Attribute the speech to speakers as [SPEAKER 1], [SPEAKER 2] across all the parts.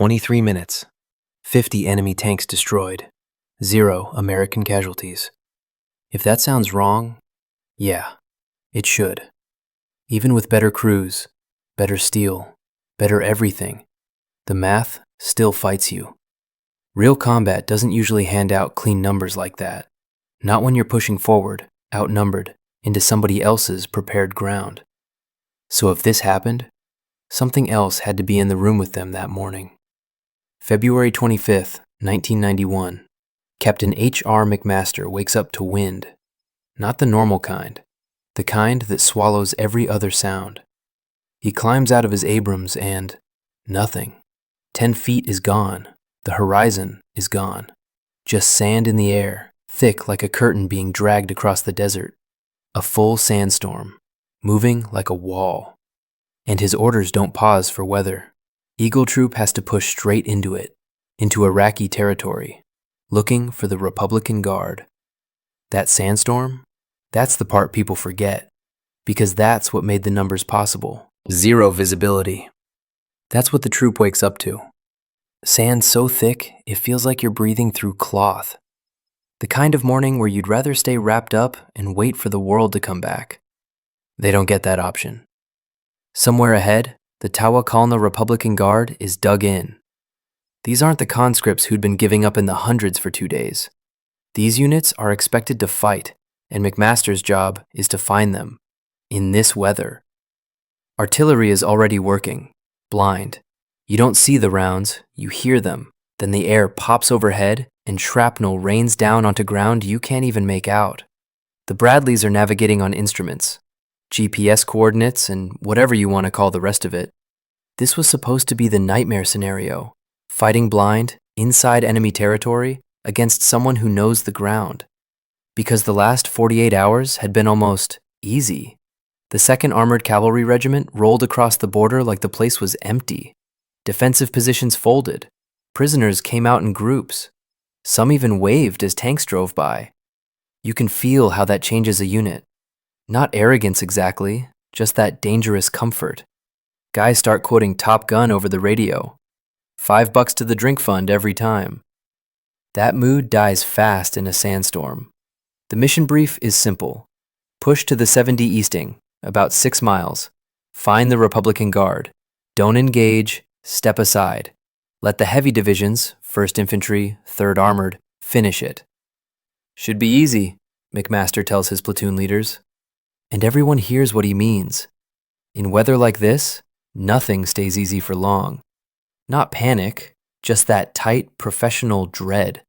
[SPEAKER 1] 23 minutes. 50 enemy tanks destroyed. 0 American casualties. If that sounds wrong, yeah, it should. Even with better crews, better steel, better everything, the math still fights you. Real combat doesn't usually hand out clean numbers like that. Not when you're pushing forward, outnumbered, into somebody else's prepared ground. So if this happened, something else had to be in the room with them that morning. February 25th, 1991. Captain H.R. McMaster wakes up to wind. Not the normal kind. The kind that swallows every other sound. He climbs out of his Abrams and nothing. 10 feet is gone. The horizon is gone. Just sand in the air, thick like a curtain being dragged across the desert. A full sandstorm, moving like a wall. And his orders don't pause for weather. Eagle Troop has to push straight into it, into Iraqi territory, looking for the Republican Guard. That sandstorm? That's the part people forget, because that's what made the numbers possible. 0 visibility. That's what the troop wakes up to. Sand so thick, it feels like you're breathing through cloth. The kind of morning where you'd rather stay wrapped up and wait for the world to come back. They don't get that option. Somewhere ahead, the Tawakalna Republican Guard is dug in. These aren't the conscripts who'd been giving up in the hundreds for 2 days. These units are expected to fight, and McMaster's job is to find them, in this weather. Artillery is already working, blind. You don't see the rounds, you hear them. Then the air pops overhead, and shrapnel rains down onto ground you can't even make out. The Bradleys are navigating on instruments, GPS coordinates, and whatever you want to call the rest of it. This was supposed to be the nightmare scenario, fighting blind, inside enemy territory, against someone who knows the ground. Because the last 48 hours had been almost easy. The 2nd Armored Cavalry Regiment rolled across the border like the place was empty. Defensive positions folded. Prisoners came out in groups. Some even waved as tanks drove by. You can feel how that changes a unit. Not arrogance exactly, just that dangerous comfort. Guys start quoting Top Gun over the radio. $5 to the drink fund every time. That mood dies fast in a sandstorm. The mission brief is simple. Push to the 7D Easting, about 6 miles. Find the Republican Guard. Don't engage, step aside. Let the heavy divisions, 1st Infantry, 3rd Armored, finish it. Should be easy, McMaster tells his platoon leaders. And everyone hears what he means. In weather like this, nothing stays easy for long. Not panic, just that tight, professional dread.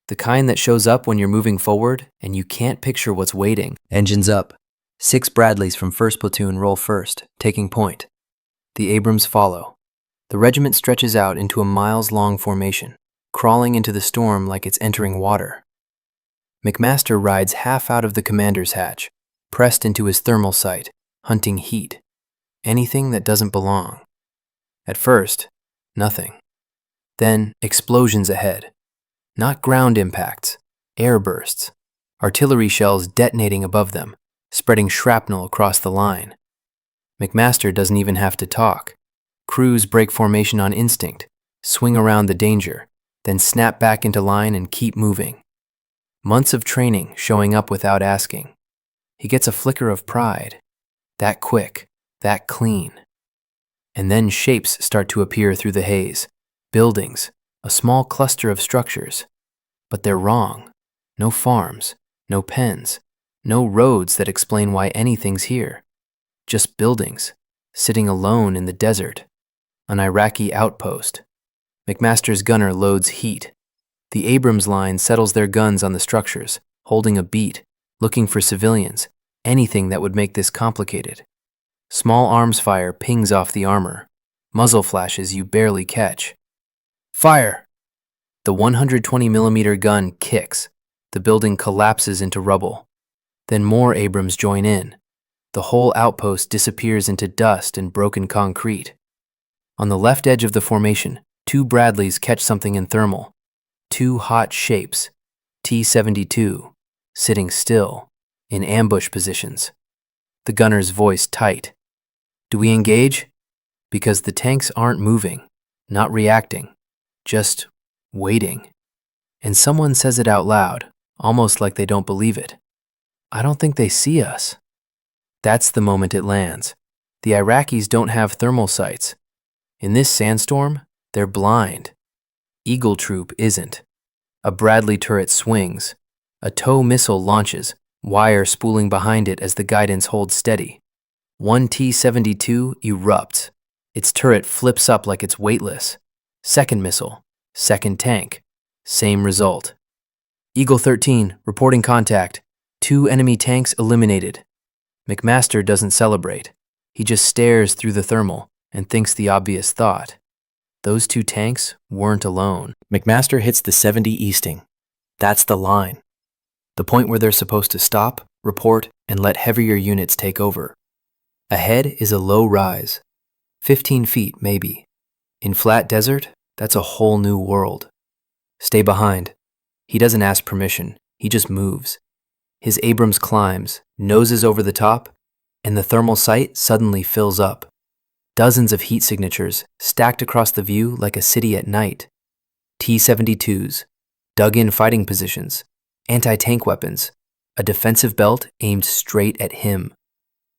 [SPEAKER 1] The kind that shows up when you're moving forward and you can't picture what's waiting. Engines up. 6 Bradleys from 1st Platoon roll first, taking point. The Abrams follow. The regiment stretches out into a miles-long formation, crawling into the storm like it's entering water. McMaster rides half out of the commander's hatch, pressed into his thermal sight, hunting heat. Anything that doesn't belong. At first, nothing. Then, explosions ahead. Not ground impacts, air bursts. Artillery shells detonating above them, spreading shrapnel across the line. McMaster doesn't even have to talk. Crews break formation on instinct, swing around the danger, then snap back into line and keep moving. Months of training showing up without asking. He gets a flicker of pride. That quick, that clean. And then shapes start to appear through the haze. Buildings, a small cluster of structures. But they're wrong. No farms, no pens, no roads that explain why anything's here. Just buildings, sitting alone in the desert. An Iraqi outpost. McMaster's gunner loads heat. The Abrams line settles their guns on the structures, holding a beat, looking for civilians, anything that would make this complicated. Small arms fire pings off the armor. Muzzle flashes you barely catch. Fire! The 120mm gun kicks. The building collapses into rubble. Then more Abrams join in. The whole outpost disappears into dust and broken concrete. On the left edge of the formation, 2 Bradleys catch something in thermal. 2 hot shapes, T-72, sitting still, in ambush positions. The gunner's voice tight. Do we engage? Because the tanks aren't moving. not reacting, just waiting. And someone says it out loud, almost like they don't believe it. I don't think they see us. That's the moment it lands. The Iraqis don't have thermal sights. In this sandstorm, they're blind. Eagle Troop isn't. A Bradley turret swings. A TOW missile launches, wire spooling behind it as the guidance holds steady. One T-72 erupts. Its turret flips up like it's weightless. Second missile, second tank, same result. Eagle 13, reporting contact. 2 enemy tanks eliminated. McMaster doesn't celebrate. He just stares through the thermal and thinks the obvious thought. Those 2 tanks weren't alone. McMaster hits the 70 easting. That's the line. The point where they're supposed to stop, report, and let heavier units take over. Ahead is a low rise. 15 feet, maybe. In flat desert, that's a whole new world. Stay behind. He doesn't ask permission. He just moves. His Abrams climbs, noses over the top, and the thermal sight suddenly fills up. Dozens of heat signatures stacked across the view like a city at night. T-72s, dug-in fighting positions, anti-tank weapons, a defensive belt aimed straight at him.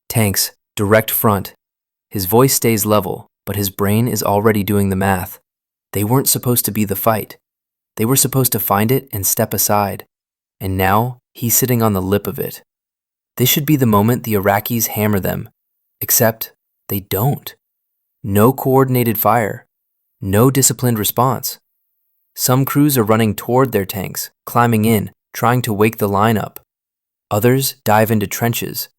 [SPEAKER 1] Tanks, direct front. His voice stays level, but his brain is already doing the math. They weren't supposed to be the fight. They were supposed to find it and step aside. And now, he's sitting on the lip of it. This should be the moment the Iraqis hammer them. Except, they don't. No coordinated fire. No disciplined response. Some crews are running toward their tanks, climbing in, trying to wake the line up. Others dive into trenches.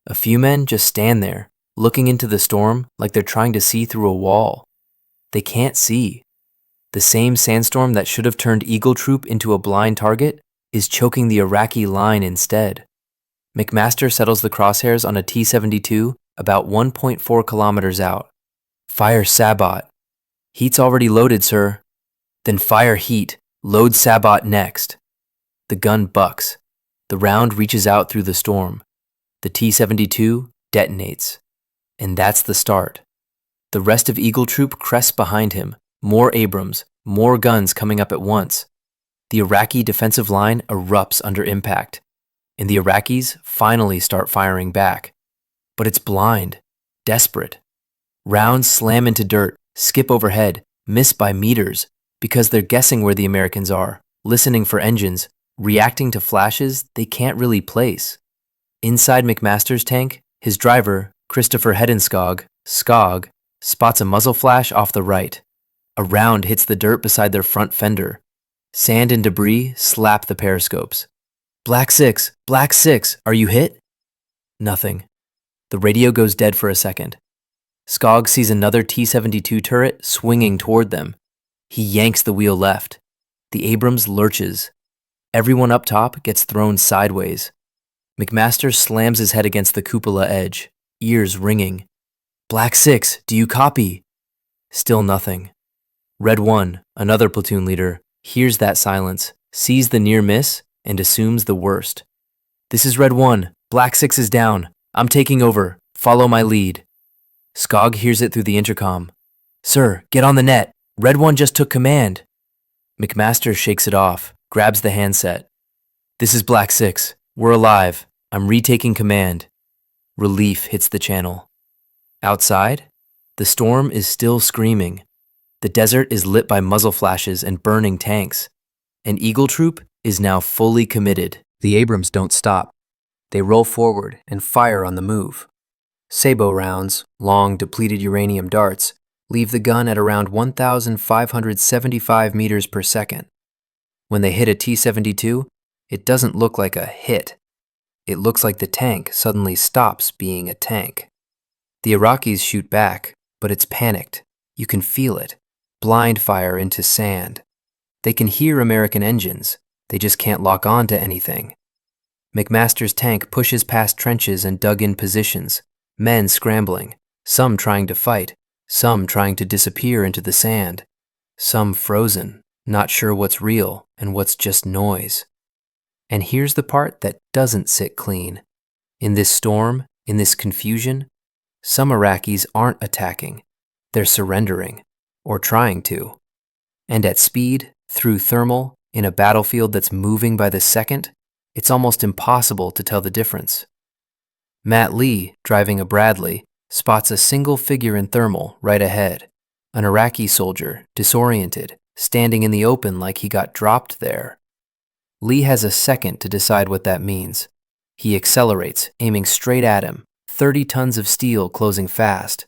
[SPEAKER 1] A few men just stand there, looking into the storm like they're trying to see through a wall. They can't see. The same sandstorm that should have turned Eagle Troop into a blind target is choking the Iraqi line instead. McMaster settles the crosshairs on a T-72 about 1.4 kilometers out. Fire SABOT. Heat's already loaded, sir. Then fire heat. Load SABOT next. The gun bucks. The round reaches out through the storm. The T-72 detonates. And that's the start. The rest of Eagle Troop crests behind him. More Abrams, more guns coming up at once. The Iraqi defensive line erupts under impact, and the Iraqis finally start firing back. But it's blind, desperate. Rounds slam into dirt, skip overhead, miss by meters, because they're guessing where the Americans are, listening for engines, reacting to flashes they can't really place. Inside McMaster's tank, his driver, Christopher Hedenskog, spots a muzzle flash off the right. A round hits the dirt beside their front fender. Sand and debris slap the periscopes. Black 6, are you hit? Nothing. The radio goes dead for a second. Skog sees another T-72 turret swinging toward them. He yanks the wheel left. The Abrams lurches. Everyone up top gets thrown sideways. McMaster slams his head against the cupola edge, ears ringing. Black 6, do you copy? Still nothing. Red 1, another platoon leader, hears that silence, sees the near miss, and assumes the worst. This is Red 1. Black 6 is down. I'm taking over. Follow my lead. Skog hears it through the intercom. Sir, get on the net. Red 1 just took command. McMaster shakes it off, grabs the handset. This is Black 6. We're alive. I'm retaking command. Relief hits the channel. Outside, the storm is still screaming. The desert is lit by muzzle flashes and burning tanks. And Eagle Troop is now fully committed. The Abrams don't stop. They roll forward and fire on the move. SABOT rounds, long depleted uranium darts, leave the gun at around 1,575 meters per second. When they hit a T-72, it doesn't look like a hit. It looks like the tank suddenly stops being a tank. The Iraqis shoot back, but it's panicked. You can feel it. Blind fire into sand. They can hear American engines. They just can't lock on to anything. McMaster's tank pushes past trenches and dug-in positions, men scrambling, some trying to fight, some trying to disappear into the sand, some frozen, not sure what's real and what's just noise. And here's the part that doesn't sit clean. In this storm, in this confusion, some Iraqis aren't attacking. They're surrendering. or trying to. And at speed, through thermal, in a battlefield that's moving by the second, it's almost impossible to tell the difference. Matt Lee, driving a Bradley, spots a single figure in thermal right ahead, an Iraqi soldier, disoriented, standing in the open like he got dropped there. Lee has a second to decide what that means. He accelerates, aiming straight at him, 30 tons of steel closing fast.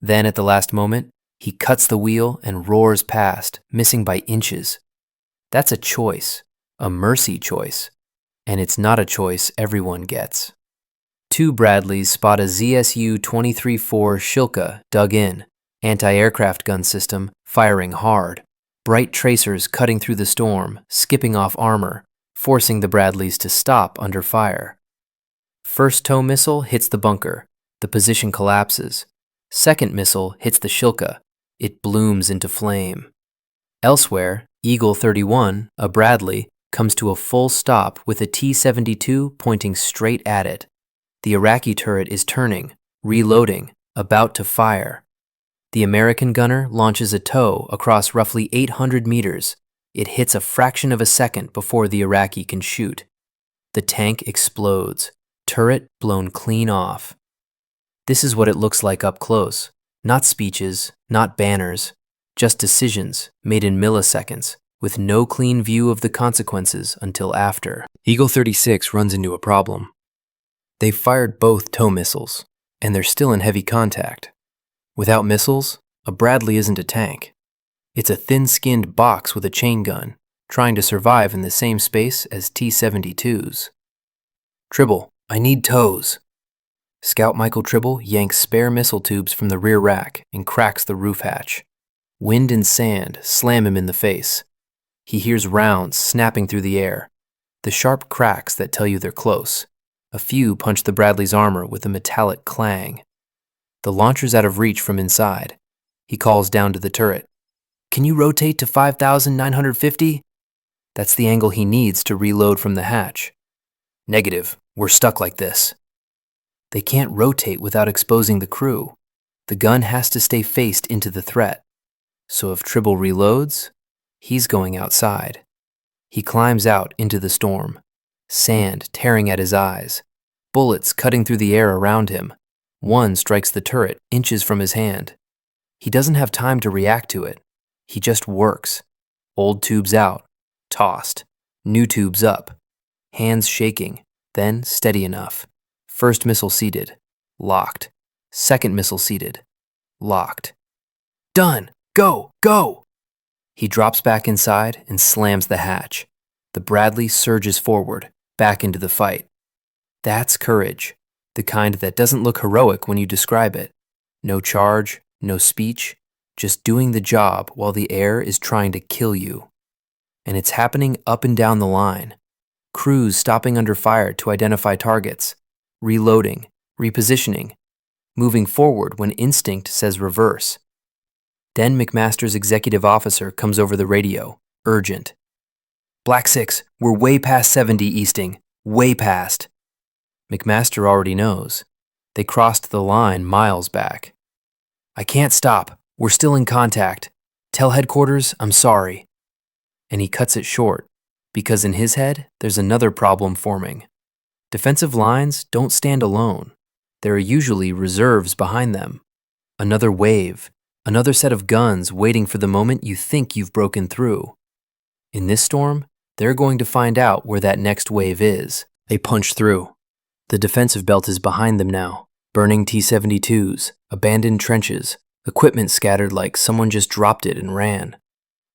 [SPEAKER 1] Then at the last moment, he cuts the wheel and roars past, missing by inches. That's a choice, a mercy choice, and it's not a choice everyone gets. 2 Bradleys spot a ZSU 23-4 Shilka dug in, anti-aircraft gun system firing hard, bright tracers cutting through the storm, skipping off armor, forcing the Bradleys to stop under fire. First tow missile hits the bunker. The position collapses. Second missile hits the Shilka. It blooms into flame. Elsewhere, Eagle 31, a Bradley, comes to a full stop with a T-72 pointing straight at it. The Iraqi turret is turning, reloading, about to fire. The American gunner launches a tow across roughly 800 meters. It hits a fraction of a second before the Iraqi can shoot. The tank explodes, turret blown clean off. This is what it looks like up close. Not speeches, not banners, just decisions made in milliseconds, with no clean view of the consequences until after. Eagle 36 runs into a problem. They've fired both tow missiles, and they're still in heavy contact. Without missiles, a Bradley isn't a tank. It's a thin-skinned box with a chain gun, trying to survive in the same space as T-72s. Tribble, I need tows. Scout Michael Tribble yanks spare missile tubes from the rear rack and cracks the roof hatch. Wind and sand slam him in the face. He hears rounds snapping through the air, the sharp cracks that tell you they're close. A few punch the Bradley's armor with a metallic clang. The launcher's out of reach from inside. He calls down to the turret. Can you rotate to 5,950? That's the angle he needs to reload from the hatch. Negative, we're stuck like this. They can't rotate without exposing the crew. The gun has to stay faced into the threat. So if Tribble reloads, he's going outside. He climbs out into the storm. Sand tearing at his eyes. Bullets cutting through the air around him. One strikes the turret inches from his hand. He doesn't have time to react to it. He just works. Old tubes out. Tossed. New tubes up. Hands shaking. Then steady enough. First missile seated. Locked. Second missile seated. Locked. Done! Go! Go! He drops back inside and slams the hatch. The Bradley surges forward, back into the fight. That's courage, the kind that doesn't look heroic when you describe it. No charge, no speech, just doing the job while the air is trying to kill you. And it's happening up and down the line. Crews stopping under fire to identify targets, reloading, repositioning, moving forward when instinct says reverse. Then McMaster's executive officer comes over the radio, urgent. Black 6, we're way past 70 easting, way past. McMaster already knows. They crossed the line miles back. I can't stop. We're still in contact. Tell headquarters I'm sorry. And he cuts it short, because in his head, there's another problem forming. Defensive lines don't stand alone. There are usually reserves behind them. Another wave, another set of guns waiting for the moment you think you've broken through. In this storm, they're going to find out where that next wave is. They punch through. The defensive belt is behind them now. Burning T-72s, abandoned trenches, equipment scattered like someone just dropped it and ran.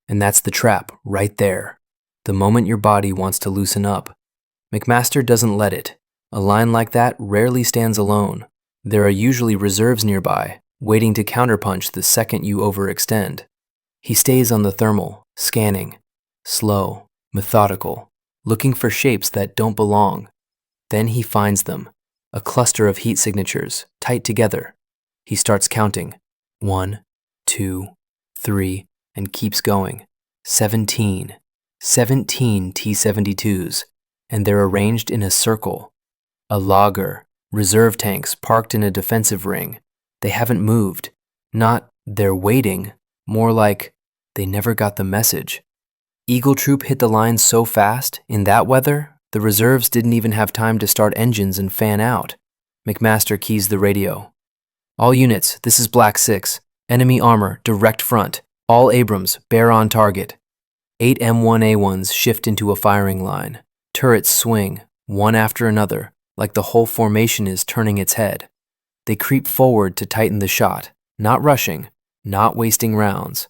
[SPEAKER 1] And that's the trap, right there. The moment your body wants to loosen up. McMaster doesn't let it. A line like that rarely stands alone. There are usually reserves nearby, waiting to counterpunch the second you overextend. He stays on the thermal, scanning. Slow, methodical, looking for shapes that don't belong. Then he finds them, a cluster of heat signatures, tight together. He starts counting. 1, 2, 3, and keeps going. 17 T-72s, and they're arranged in a circle. A logger, reserve tanks parked in a defensive ring. They haven't moved. Not they're waiting, More like they never got the message. Eagle Troop hit the line so fast, in that weather, the reserves didn't even have time to start engines and fan out. McMaster keys the radio. All units, this is Black 6. Enemy armor, direct front. All Abrams, bear on target. 8 M1A1s shift into a firing line. Turrets swing, one after another, like the whole formation is turning its head. They creep forward to tighten the shot, not rushing, not wasting rounds.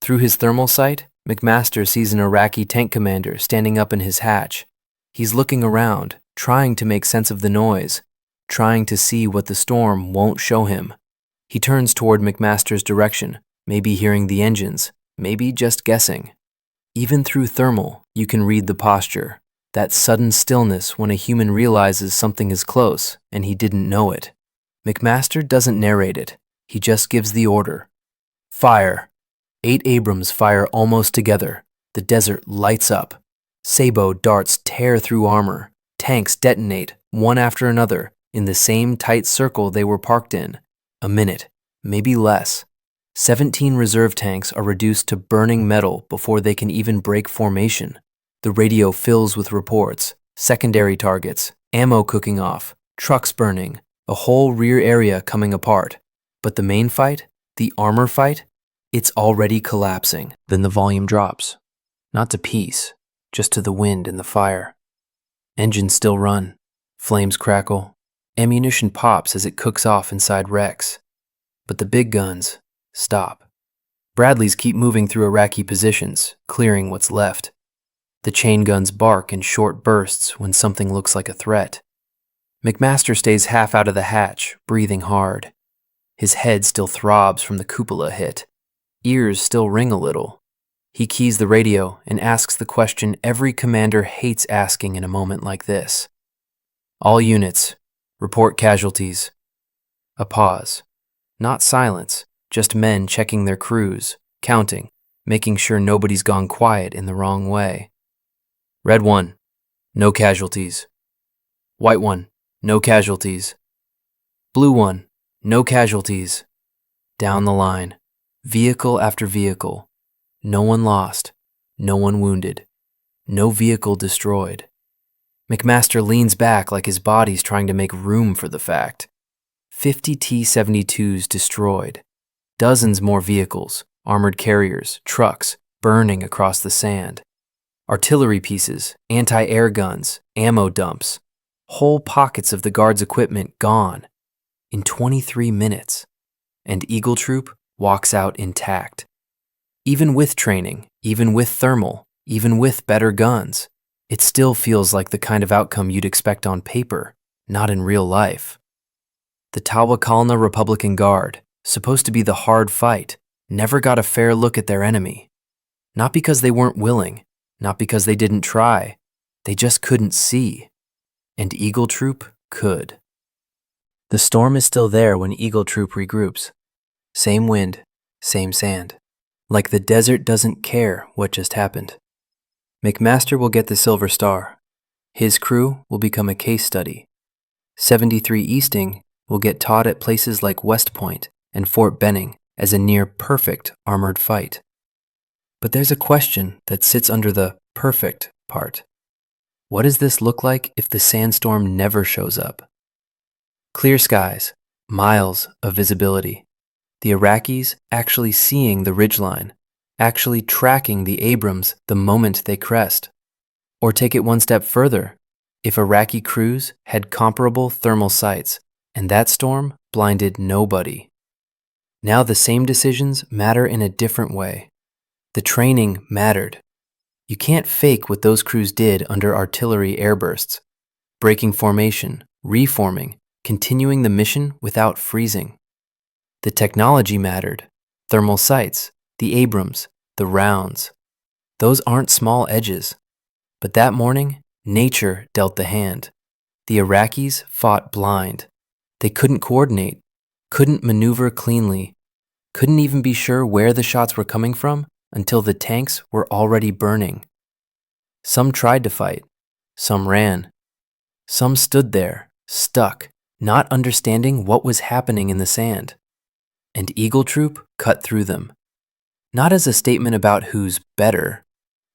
[SPEAKER 1] Through his thermal sight, McMaster sees an Iraqi tank commander standing up in his hatch. He's looking around, trying to make sense of the noise, trying to see what the storm won't show him. He turns toward McMaster's direction, maybe hearing the engines, maybe just guessing. Even through thermal, you can read the posture, that sudden stillness when a human realizes something is close and he didn't know it. McMaster doesn't narrate it, he just gives the order. Fire! 8 Abrams fire almost together. The desert lights up. SABOT darts tear through armor. Tanks detonate, one after another, in the same tight circle they were parked in. A minute, maybe less. 17 reserve tanks are reduced to burning metal before they can even break formation. The radio fills with reports, secondary targets, ammo cooking off, trucks burning, a whole rear area coming apart. But the main fight, the armor fight, it's already collapsing. Then the volume drops. Not to peace, just to the wind and the fire. Engines still run. Flames crackle. Ammunition pops as it cooks off inside wrecks. But the big guns stop. Bradleys keep moving through Iraqi positions, clearing what's left. The chain guns bark in short bursts when something looks like a threat. McMaster stays half out of the hatch, breathing hard. His head still throbs from the cupola hit. Ears still ring a little. He keys the radio and asks the question every commander hates asking in a moment like this. All units, report casualties. A pause. Not silence, just men checking their crews, counting, making sure nobody's gone quiet in the wrong way. Red 1, no casualties. White 1, no casualties. Blue 1, no casualties. Down the line, vehicle after vehicle. No one lost, no one wounded, no vehicle destroyed. McMaster leans back like his body's trying to make room for the fact. 50 T-72s destroyed. Dozens more vehicles, armored carriers, trucks, burning across the sand. Artillery pieces, anti-air guns, ammo dumps. Whole pockets of the guards' equipment gone. In 23 minutes. And Eagle Troop walks out intact. Even with training, even with thermal, even with better guns, it still feels like the kind of outcome you'd expect on paper, not in real life. The Tawakalna Republican Guard, supposed to be the hard fight, never got a fair look at their enemy. Not because they weren't willing, not because they didn't try, they just couldn't see. And Eagle Troop could. The storm is still there when Eagle Troop regroups. Same wind, same sand. Like the desert doesn't care what just happened. McMaster will get the Silver Star. His crew will become a case study. 73 Easting will get taught at places like West Point and Fort Benning as a near-perfect armored fight. But there's a question that sits under the perfect part. What does this look like if the sandstorm never shows up? Clear skies, miles of visibility. The Iraqis actually seeing the ridgeline, actually tracking the Abrams the moment they crest. Or take it one step further, if Iraqi crews had comparable thermal sights, and that storm blinded nobody. Now the same decisions matter in a different way. The training mattered. You can't fake what those crews did under artillery airbursts, breaking formation, reforming, continuing the mission without freezing. The technology mattered. Thermal sights, the Abrams, the rounds. Those aren't small edges. But that morning, nature dealt the hand. The Iraqis fought blind. They couldn't coordinate, couldn't maneuver cleanly, couldn't even be sure where the shots were coming from until the tanks were already burning. Some tried to fight. Some ran. Some stood there, stuck, not understanding what was happening in the sand. And Eagle Troop cut through them. Not as a statement about who's better,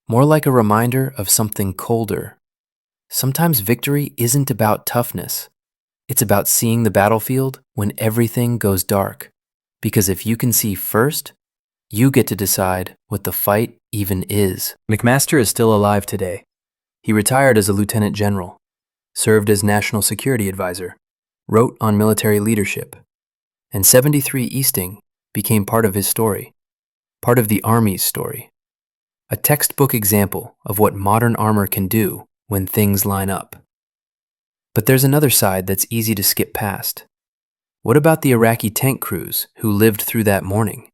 [SPEAKER 1] more like a reminder of something colder. Sometimes victory isn't about toughness. It's about seeing the battlefield when everything goes dark. Because if you can see first, you get to decide what the fight even is. McMaster is still alive today. He retired as a lieutenant general, served as national security advisor, wrote on military leadership, and 73 Easting became part of his story, part of the Army's story. A textbook example of what modern armor can do when things line up. But there's another side that's easy to skip past. What about the Iraqi tank crews who lived through that morning?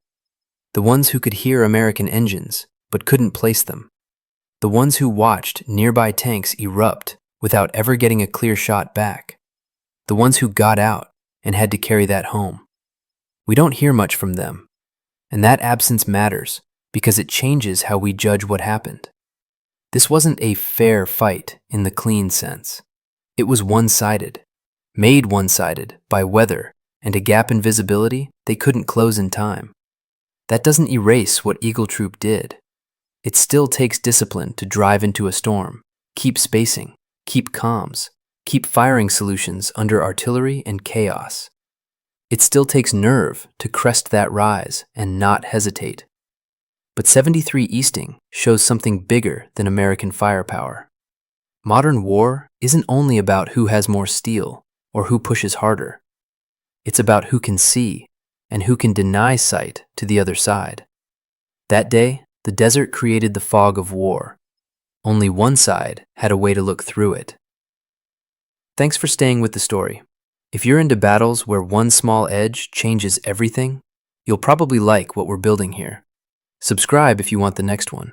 [SPEAKER 1] The ones who could hear American engines but couldn't place them. The ones who watched nearby tanks erupt without ever getting a clear shot back. The ones who got out and had to carry that home. We don't hear much from them, and that absence matters because it changes how we judge what happened. This wasn't a fair fight in the clean sense. It was one-sided, made one-sided by weather and a gap in visibility they couldn't close in time. That doesn't erase what Eagle Troop did. It still takes discipline to drive into a storm, keep spacing, keep comms, keep firing solutions under artillery and chaos. It still takes nerve to crest that rise and not hesitate. But 73 Easting shows something bigger than American firepower. Modern war isn't only about who has more steel or who pushes harder. It's about who can see and who can deny sight to the other side. That day, the desert created the fog of war. Only one side had a way to look through it. Thanks for staying with the story. If you're into battles where one small edge changes everything, you'll probably like what we're building here. Subscribe if you want the next one.